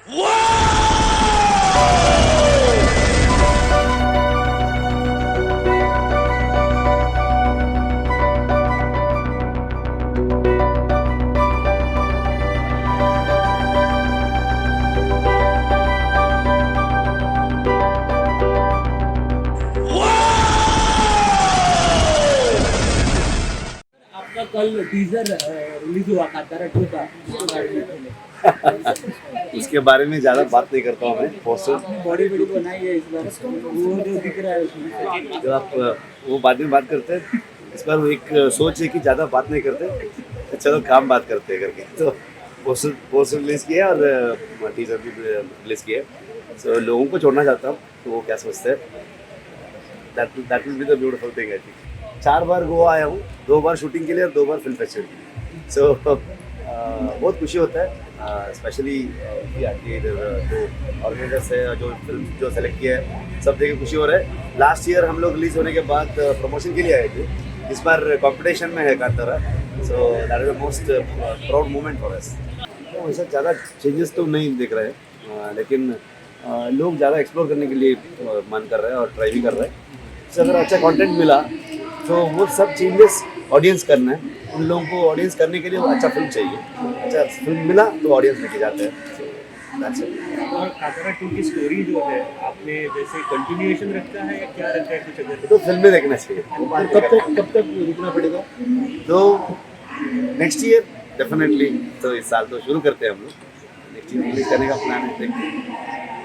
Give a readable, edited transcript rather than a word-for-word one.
आपका कल teaser release हुआ कांतारा 2 का, उसके बारे में बोले। उसके बारे में ज़्यादा बात नहीं करता हूँ मैं। पोस्टर आपने बॉडी वीडियो बनाई है इस बार, वो जो दिख रहा है उसमें। जो आप वो बाद में बात करते हैं, इस बार वो एक सोच है कि ज़्यादा बात नहीं करते, तो चलो काम बात करते हैं करके, तो पोस्टर रिलीज़ किया और टीजर भी रिलीज़ किया। सो लोगों को छोड़ना चाहता हूँ, तो वो क्या सोचते हैं, that will be the beautiful thing I think. 4 बार गोवा आया हूँ, 2 बार शूटिंग के लिए और 2 बार फिल्म फेस्टिवल के लिए। सो बहुत खुशी होता है, स्पेशली इधर जो ऑर्गेनाइजर्स है, जो फिल्म जो सेलेक्ट किया है, सब देख के खुशी हो रहा है। लास्ट ईयर हम लोग रिलीज होने के बाद प्रमोशन के लिए आए थे, इस बार कंपटीशन में है Kantara, so that is the most proud moment for us. वैसा ज़्यादा चेंजेस तो नहीं दिख रहे हैं, लेकिन लोग ज़्यादा एक्सप्लोर करने के लिए मन कर रहे हैं और ट्राई भी कर रहे हैं। तो अगर अच्छा कंटेंट मिला तो वो सब चेंजेस ऑडियंस करना है, उन लोगों को ऑडियंस करने के लिए वो अच्छा फिल्म चाहिए। अच्छा फिल्म मिला तो ऑडियंस लेके जाते हैं। और कांतारा 2 की स्टोरी जो है, आपने जैसे कंटिन्यूएशन रखा है या क्या रखा है कुछ अगर? तो फिल्म में देखना चाहिए। कब तक रुकना पड़ेगा? तो नेक्स्ट ईयर डेफिनेटली, तो इस साल तो शुरू करते हैं हम लोग, नेक्स्ट ईयर रिलीज करने का प्लान है, देखते हैं।